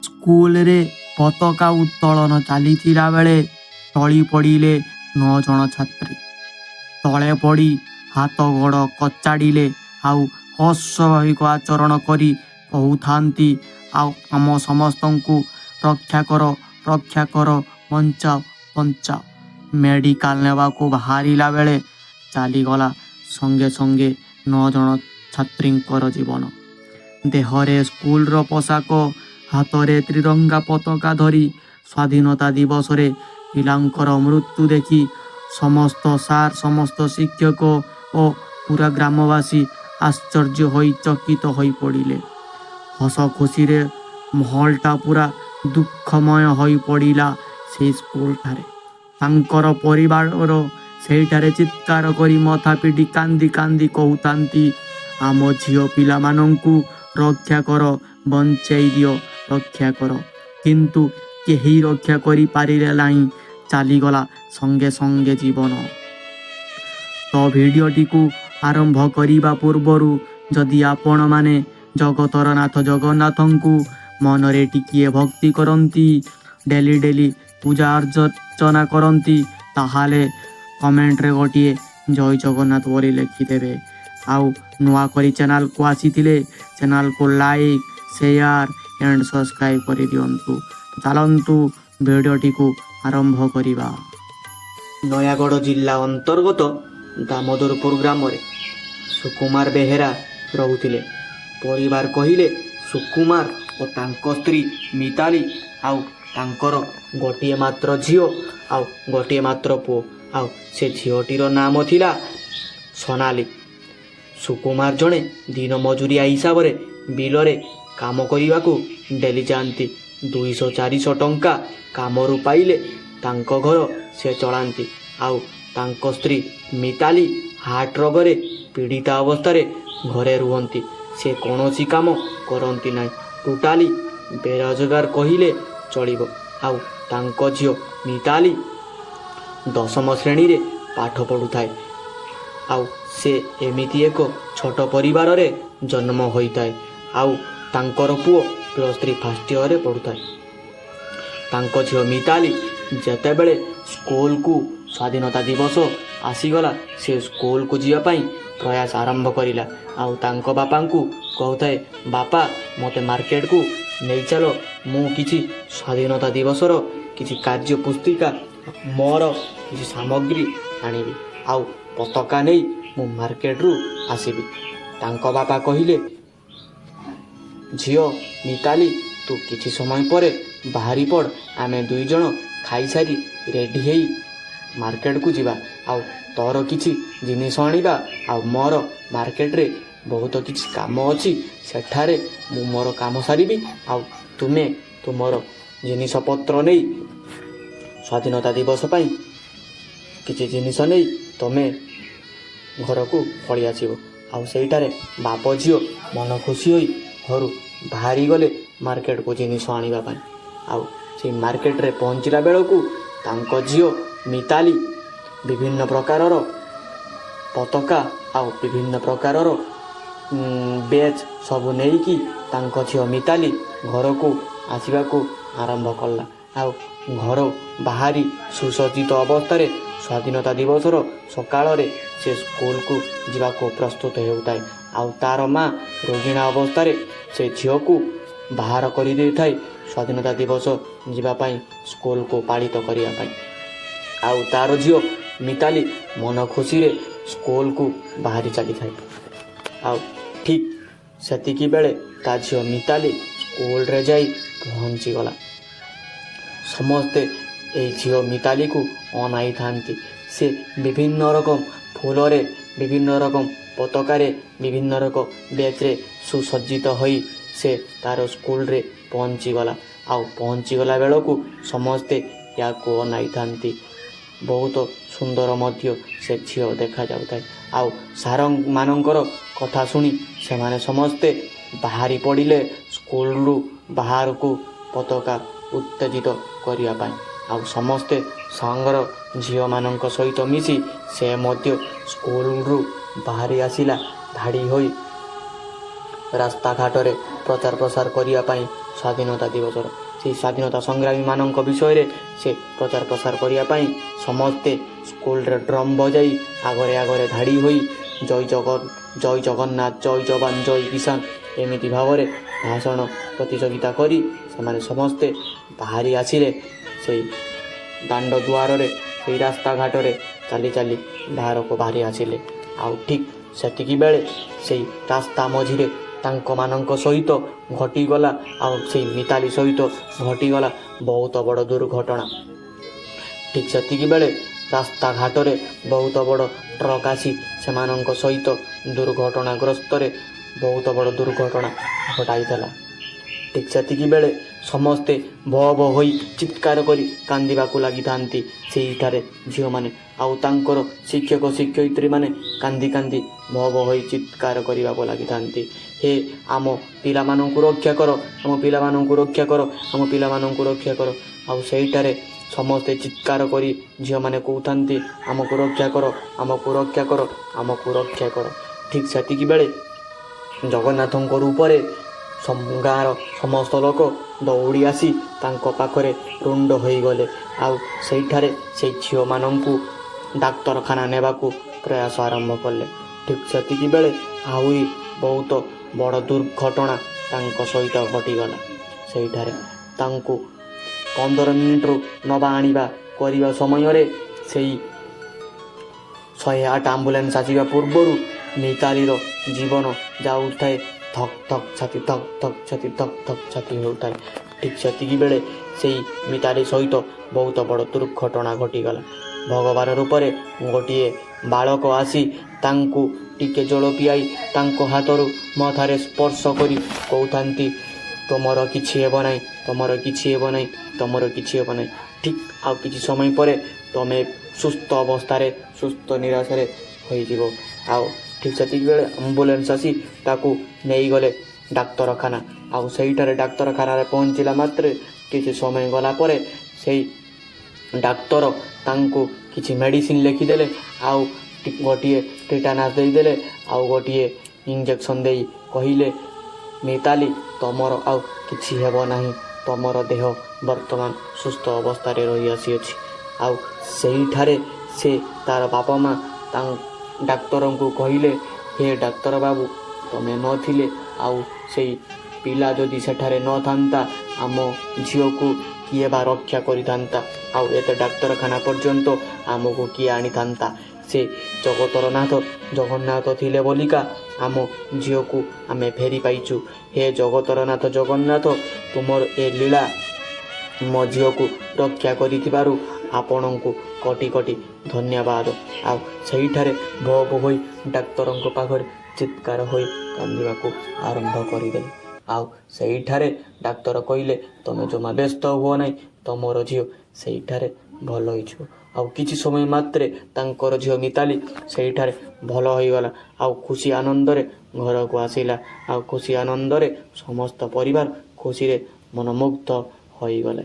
ସ୍କୁଲରେ ପତାକା ଉତ୍ତୋଳନ ଚାଲିଥିଲା ବେଳେ ଟଳି ପଡ଼ିଲେ 9 ଜଣ ଛାତ୍ରୀ। ତଳେ ପଡ଼ି ହାତ ଗୋଡ଼ କଚାଡ଼ିଲେ ଆଉ ଅସ୍ୱାଭାବିକ ଆଚରଣ କରି କହୁଥାନ୍ତି, ଆଉ ଆମ ସମସ୍ତଙ୍କୁ ରକ୍ଷା କର, ବଞ୍ଚାଅ ବଞ୍ଚାଅ। ମେଡ଼ିକାଲ ନେବାକୁ ବାହାରିଲା ବେଳେ ଚାଲିଗଲା ସଙ୍ଗେ ସଙ୍ଗେ 9 ଜଣ ଛାତ୍ରୀଙ୍କର ଜୀବନ। ଦେହରେ ସ୍କୁଲର ପୋଷାକ, ହାତରେ ତ୍ରିରଙ୍ଗା ପତାକା ଧରି ସ୍ୱାଧୀନତା ଦିବସରେ ପିଲାଙ୍କର ମୃତ୍ୟୁ ଦେଖି ସମସ୍ତ ସାର୍, ସମସ୍ତ ଶିକ୍ଷକ ଓ ପୁରା ଗ୍ରାମବାସୀ ଆଶ୍ଚର୍ଯ୍ୟ ହୋଇ ଚକିତ ହୋଇ ପଡ଼ିଲେ। ହସ ଖୁସିରେ ମାହୋଲଟା ପୁରା ଦୁଃଖମୟ ହୋଇ ପଡ଼ିଲା ସେଇ ସ୍କୁଲଠାରେ। ତାଙ୍କର ପରିବାର ସେଇଠାରେ ଚିତ୍କାର କରି ମଥା ପିଟି କାନ୍ଦି କାନ୍ଦି କହୁଥାନ୍ତି, ଆମ ଝିଅ ପିଲାମାନଙ୍କୁ ରକ୍ଷା କର, ବଞ୍ଚେଇ ଦିଅ, ରକ୍ଷା କର। କିନ୍ତୁ କେହି ରକ୍ଷା କରିପାରିଲେ ନାହିଁ, ଚାଲିଗଲା ସଙ୍ଗେ ସଙ୍ଗେ ଜୀବନ। ତ ଭିଡ଼ିଓଟିକୁ ଆରମ୍ଭ କରିବା ପୂର୍ବରୁ ଯଦି ଆପଣମାନେ ଜଗତର ନାଥ ଜଗନ୍ନାଥଙ୍କୁ ମନରେ ଟିକିଏ ଭକ୍ତି କରନ୍ତି, ଡେଲି ପୂଜା ଅର୍ଚ୍ଚନା କରନ୍ତି, ତାହେଲେ କମେଣ୍ଟରେ ଗୋଟିଏ ଜୟ ଜଗନ୍ନାଥ ବୋଲି ଲେଖିଦେବେ। ଆଉ ନୂଆ କରି ଚ୍ୟାନେଲକୁ ଆସିଥିଲେ ଚ୍ୟାନେଲକୁ ଲାଇକ୍, ସେୟାର ଏଣ୍ଡ ସବସ୍କ୍ରାଇବ୍ କରିଦିଅନ୍ତୁ। ଚାଲନ୍ତୁ ଭିଡ଼ିଓଟିକୁ ଆରମ୍ଭ କରିବା। ନୟାଗଡ଼ ଜିଲ୍ଲା ଅନ୍ତର୍ଗତ ଦାମୋଦରପୁର ଗ୍ରାମରେ ସୁକୁମାର ବେହେରା ରହୁଥିଲେ। ପରିବାର କହିଲେ ସୁକୁମାର ଓ ତାଙ୍କ ସ୍ତ୍ରୀ ମିତାଲି ଆଉ ତାଙ୍କର ଗୋଟିଏ ମାତ୍ର ଝିଅ ଆଉ ଗୋଟିଏ ମାତ୍ର ପୁଅ, ଆଉ ସେ ଝିଅଟିର ନାମ ଥିଲା ସୋନାଲି। ସୁକୁମାର ଜଣେ ଦିନ ମଜୁରିଆ ହିସାବରେ ବିଲରେ କାମ କରିବାକୁ ଡେଲି ଯାଆନ୍ତି। 200-400 ଟଙ୍କା କାମରୁ ପାଇଲେ ତାଙ୍କ ଘର ସେ ଚଳାନ୍ତି। ଆଉ ତାଙ୍କ ସ୍ତ୍ରୀ ମିତାଲି ହାର୍ଟ ରୋଗରେ ପୀଡ଼ିତ ଅବସ୍ଥାରେ ଘରେ ରୁହନ୍ତି। ସେ କୌଣସି କାମ କରନ୍ତି ନାହିଁ, ଟୋଟାଲି ବେରୋଜଗାର କହିଲେ ଚଳିବ। ଆଉ ତାଙ୍କ ଝିଅ ମିତାଲି 10ମ ଶ୍ରେଣୀରେ ପାଠ ପଢ଼ୁଥାଏ। ଆଉ ସେ ଏମିତି ଏକ ଛୋଟ ପରିବାରରେ ଜନ୍ମ ହୋଇଥାଏ। ଆଉ ତାଙ୍କର ପୁଅ +3 ଫାର୍ଷ୍ଟ ଇୟରରେ ପଢ଼ୁଥାଏ। ତାଙ୍କ ଝିଅ ମିତାଲି ଯେତେବେଳେ ସ୍କୁଲକୁ ସ୍ୱାଧୀନତା ଦିବସ ଆସିଗଲା, ସେ ସ୍କୁଲକୁ ଯିବା ପାଇଁ ପ୍ରୟାସ ଆରମ୍ଭ କରିଲା। ଆଉ ତାଙ୍କ ବାପାଙ୍କୁ କହୁଥାଏ, ବାପା ମୋତେ ମାର୍କେଟକୁ ନେଇଚାଲ, ମୁଁ କିଛି ସ୍ୱାଧୀନତା ଦିବସର କିଛି କାର୍ଯ୍ୟ ପୁସ୍ତିକା, ମୋର କିଛି ସାମଗ୍ରୀ ଆଣିବି, ଆଉ ପତାକା ନେଇ ମୁଁ ମାର୍କେଟରୁ ଆସିବି। ତାଙ୍କ ବାପା କହିଲେ, ଝିଅ ମିତାଲି ତୁ କିଛି ସମୟ ପରେ ବାହାରି ପଡ଼, ଆମେ 2 ଜଣ ଖାଇସାରି ରେଡ଼ି ହେଇ ମାର୍କେଟକୁ ଯିବା, ଆଉ ତୋର କିଛି ଜିନିଷ ଆଣିବା, ଆଉ ମୋର ମାର୍କେଟରେ ବହୁତ କିଛି କାମ ଅଛି, ସେଠାରେ ମୁଁ ମୋର କାମ ସାରିବି, ଆଉ ତୁମେ ତୁମର ଜିନିଷପତ୍ର ନେଇ ସ୍ୱାଧୀନତା ଦିବସ ପାଇଁ କିଛି ଜିନିଷ ନେଇ ତୁମେ ଘରକୁ ପଳେଇ ଆସିବ। ଆଉ ସେଇଠାରେ ବାପ ଝିଅ ମନ ଖୁସି ହୋଇ ଘରୁ ବାହାରି ଗଲେ ମାର୍କେଟକୁ ଜିନିଷ ଆଣିବା ପାଇଁ। ଆଉ ସେଇ ମାର୍କେଟରେ ପହଞ୍ଚିଲା ବେଳକୁ ତାଙ୍କ ଝିଅ ମିତାଲି ବିଭିନ୍ନ ପ୍ରକାରର ପତାକା ଆଉ ବିଭିନ୍ନ ପ୍ରକାରର ବ୍ୟାଚ୍ ସବୁ ନେଇକି ତାଙ୍କ ଝିଅ ମିତାଲି ଘରକୁ ଆସିବାକୁ ଆରମ୍ଭ କଲା। ଆଉ ଘର ବାହାରି ସୁସଜ୍ଜିତ ଅବସ୍ଥାରେ ସ୍ୱାଧୀନତା ଦିବସର ସକାଳରେ ସେ ସ୍କୁଲକୁ ଯିବାକୁ ପ୍ରସ୍ତୁତ ହେଉଥାଏ। ଆଉ ତାର ମା ରୋଗିଣା ଅବସ୍ଥାରେ ସେ ଝିଅକୁ ବାହାର କରିଦେଇଥାଏ ସ୍ୱାଧୀନତା ଦିବସ ଯିବା ପାଇଁ, ସ୍କୁଲକୁ ପାଳିତ କରିବା ପାଇଁ। ଆଉ ତାର ଝିଅ ମିତାଲି ମନ ଖୁସିରେ ସ୍କୁଲକୁ ବାହାରି ଚାଲିଥାଏ। ଆଉ ଠିକ୍ ସେତିକି ବେଳେ ତା ଝିଅ ମିତାଲି ସ୍କୁଲରେ ଯାଇ ପହଞ୍ଚିଗଲା। ସମସ୍ତେ ଏଇ ଝିଅ ମିତାଲିକୁ ଅନାଇଥାନ୍ତି। ସେ ବିଭିନ୍ନ ରକମ ଫୁଲରେ, ବିଭିନ୍ନ ରକମ ପତାକାରେ, ବିଭିନ୍ନ ରକମ ବ୍ୟାଚ୍ରେ ସୁସଜ୍ଜିତ ହୋଇ ସେ ତାର ସ୍କୁଲରେ ପହଞ୍ଚିଗଲା। ଆଉ ପହଞ୍ଚିଗଲା ବେଳକୁ ସମସ୍ତେ ୟାକୁ ଅନାଇଥାନ୍ତି। ବହୁତ ସୁନ୍ଦର ମଧ୍ୟ ସେ ଝିଅ ଦେଖାଯାଉଥାଏ। ଆଉ ସାର୍ମାନଙ୍କର କଥା ଶୁଣି ସେମାନେ ସମସ୍ତେ ବାହାରି ପଡ଼ିଲେ ସ୍କୁଲରୁ ବାହାରକୁ ପତାକା ଉତ୍ତେଜିତ କରିବା ପାଇଁ। ଆଉ ସମସ୍ତେ ସାଙ୍ଗର ଝିଅମାନଙ୍କ ସହିତ ମିଶି ସେ ମଧ୍ୟ ସ୍କୁଲରୁ ବାହାରି ଆସିଲା ଧାଡ଼ି ହୋଇ ରାସ୍ତାଘାଟରେ ପ୍ରଚାର ପ୍ରସାର କରିବା ପାଇଁ ସ୍ୱାଧୀନତା ଦିବସର। ସେହି ସ୍ୱାଧୀନତା ସଂଗ୍ରାମୀମାନଙ୍କ ବିଷୟରେ ସେ ପ୍ରଚାର ପ୍ରସାର କରିବା ପାଇଁ ସମସ୍ତେ ସ୍କୁଲରେ ଡ୍ରମ୍ ବଜାଇ ଆଗରେ ଆଗରେ ଧାଡ଼ି ହୋଇ ଜୟ ଜଗନ୍ନାଥ, ଜୟ ଯବାନ, ଜୟ କିଷାନ ଏମିତି ଭାବରେ ଭାଷଣ ପ୍ରତିଯୋଗିତା କରି ସେମାନେ ସମସ୍ତେ ବାହାରି ଆସିଲେ ସେଇ ଦାଣ୍ଡ ଦୁଆରରେ, ସେଇ ରାସ୍ତାଘାଟରେ ଚାଲି ଚାଲି ବାହାରକୁ ବାହାରି ଆସିଲେ। ଆଉ ଠିକ୍ ସେତିକି ବେଳେ ସେଇ ରାସ୍ତା ମଝିରେ ତାଙ୍କମାନଙ୍କ ସହିତ ଘଟିଗଲା, ଆଉ ସେଇ ମିତାଲି ସହିତ ଘଟିଗଲା ବହୁତ ବଡ଼ ଦୁର୍ଘଟଣା। ଠିକ୍ ସେତିକି ବେଳେ ରାସ୍ତାଘାଟରେ ବହୁତ ବଡ଼ ଟ୍ରକ୍ ଆସି ସେମାନଙ୍କ ସହିତ ଦୁର୍ଘଟଣାଗ୍ରସ୍ତରେ ବହୁତ ବଡ଼ ଦୁର୍ଘଟଣା ଘଟାଇଥିଲା। ଠିକ୍ ସେତିକି ବେଳେ ସମସ୍ତେ ଭଅ ଭଅ ହୋଇ ଚିତ୍କାର କରି କାନ୍ଦିବାକୁ ଲାଗିଥାନ୍ତି ସେଇଠାରେ ଝିଅମାନେ, ଆଉ ତାଙ୍କର ଶିକ୍ଷକ ଶିକ୍ଷୟିତ୍ରୀମାନେ କାନ୍ଦି କାନ୍ଦି ଭଅ ଭଅ ହୋଇ ଚିତ୍କାର କରିବାକୁ ଲାଗିଥାନ୍ତି, ହେ ଆମ ପିଲାମାନଙ୍କୁ ରକ୍ଷା କର, ଆମ ପିଲାମାନଙ୍କୁ ରକ୍ଷା କର, ଆମ ପିଲାମାନଙ୍କୁ ରକ୍ଷା କର। ଆଉ ସେଇଠାରେ ସମସ୍ତେ ଚିତ୍କାର କରି ଝିଅମାନେ କହୁଥାନ୍ତି ଆମକୁ ରକ୍ଷା କର, ଆମକୁ ରକ୍ଷା କର, ଆମକୁ ରକ୍ଷା କର। ଠିକ୍ ସେତିକି ବେଳେ ଜଗନ୍ନାଥଙ୍କ ରୂପରେ ଗାଁର ସମସ୍ତ ଲୋକ ଦୌଡ଼ି ଆସି ତାଙ୍କ ପାଖରେ ରୁଣ୍ଡ ହୋଇଗଲେ। ଆଉ ସେଇଠାରେ ସେଇ ଝିଅମାନଙ୍କୁ ଡାକ୍ତରଖାନା ନେବାକୁ ପ୍ରୟାସ ଆରମ୍ଭ କଲେ। ଠିକ୍ ସେତିକି ବେଳେ ଆହୁରି ବହୁତ ବଡ଼ ଦୁର୍ଘଟଣା ତାଙ୍କ ସହିତ ଘଟିଗଲା। ସେଇଠାରେ ତାଙ୍କୁ 15 ମିନିଟ୍ରୁ ନେବା ଆଣିବା କରିବା ସମୟରେ ସେଇ 108 ଆମ୍ବୁଲାନ୍ସ ଆସିବା ପୂର୍ବରୁ ମିତାଲିର ଜୀବନ ଯାଉଥାଏ, ଧକ୍ ଧକ୍ ଛାତି, ଧକ୍ ଧକ୍ ଛାତି, ଧକ୍ ଧକ୍ ଛାତି ହେଉଥାଏ। ଠିକ୍ ସେତିକି ବେଳେ ସେଇ ମିତାଲି ସହିତ ବହୁତ ବଡ଼ ଦୁର୍ଘଟଣା ଘଟିଗଲା। ଭଗବାନ ରୂପରେ ଗୋଟିଏ ବାଳକ ଆସି ତାଙ୍କୁ ଟିକେ ଜଳ ପିଆଇ ତାଙ୍କ ହାତରୁ ମଥାରେ ସ୍ପର୍ଶ କରି କହୁଥାନ୍ତି ତୁମର କିଛି ହେବ ନାହିଁ, ତୁମର କିଛି ହେବ ନାହିଁ, ତୁମର କିଛି ହେବ ନାହିଁ। ଠିକ୍ ଆଉ କିଛି ସମୟ ପରେ ତୁମେ ସୁସ୍ଥ ଅବସ୍ଥାରେ, ସୁସ୍ଥ ନିରାଶରେ ହୋଇଯିବ। ଆଉ ଠିକ୍ ସେତିକି ବେଳେ ଆମ୍ବୁଲାନ୍ସ ଆସି ତାକୁ ନେଇଗଲେ ଡାକ୍ତରଖାନା। ଆଉ ସେଇଠାରେ ଡାକ୍ତରଖାନାରେ ପହଞ୍ଚିଲା ମାତ୍ରେ କିଛି ସମୟ ଗଲା ପରେ ସେଇ ଡାକ୍ତର ତାଙ୍କୁ କିଛି ମେଡ଼ିସିନ୍ ଲେଖିଦେଲେ, ଆଉ ଗୋଟିଏ ଟିଟାନାସ୍ ଦେଇଦେଲେ, ଆଉ ଗୋଟିଏ ଇଞ୍ଜେକ୍ସନ୍ ଦେଇ କହିଲେ ମିତାଲି ତୁମର ଆଉ କିଛି ହେବ ନାହିଁ, ତୁମର ଦେହ ବର୍ତ୍ତମାନ ସୁସ୍ଥ ଅବସ୍ଥାରେ ରହିଆସିଅଛି। ଆଉ ସେଇଠାରେ ସେ ତା'ର ବାପା ମା' ଡାକ୍ତରଙ୍କୁ କହିଲେ ହେ ଡାକ୍ତର ବାବୁ, ତୁମେ ନଥିଲେ ଆଉ ସେଇ ପିଲା ଯଦି ସେଠାରେ ନଥାନ୍ତା ଆମ ଝିଅକୁ କିଏ ବା ରକ୍ଷା କରିଥାନ୍ତା, ଆଉ ଏତେ ଡାକ୍ତରଖାନା ପର୍ଯ୍ୟନ୍ତ ଆମକୁ କିଏ ଆଣିଥାନ୍ତା। ସେ ଜଗତର ନାଥ ଜଗନ୍ନାଥ ଥିଲେ ବୋଲିକା ଆମ ଝିଅକୁ ଆମେ ଫେରି ପାଇଛୁ। ହେ ଜଗତର ନାଥ ଜଗନ୍ନାଥ, ତୁମର ଏ ଲୀଳା ମୋ ଝିଅକୁ ରକ୍ଷା କରିଥିବାରୁ ଆପଣଙ୍କୁ କୋଟି କୋଟି ଧନ୍ୟବାଦ। ଆଉ ସେଇଠାରେ ଭଅ ଭଅ ହୋଇ ଡାକ୍ତରଙ୍କ ପାଖରେ ଚିତ୍କାର ହୋଇ କାନ୍ଦିବାକୁ ଆରମ୍ଭ କରିଦେଲେ। ଆଉ ସେଇଠାରେ ଡାକ୍ତର କହିଲେ ତୁମେ ଜମା ବ୍ୟସ୍ତ ହୁଅ ନାହିଁ, ତୁମର ଝିଅ ସେଇଠାରେ ଭଲ ହୋଇଯିବ। ଆଉ କିଛି ସମୟ ମାତ୍ରେ ତାଙ୍କର ଝିଅ ମିତାଲି ସେଇଠାରେ ଭଲ ହୋଇଗଲା। ଆଉ ଖୁସି ଆନନ୍ଦରେ ଘରକୁ ଆସିଲା। ଆଉ ଖୁସି ଆନନ୍ଦରେ ସମସ୍ତ ପରିବାର ଖୁସିରେ ମନମୁଗ୍ଧ ହୋଇଗଲେ।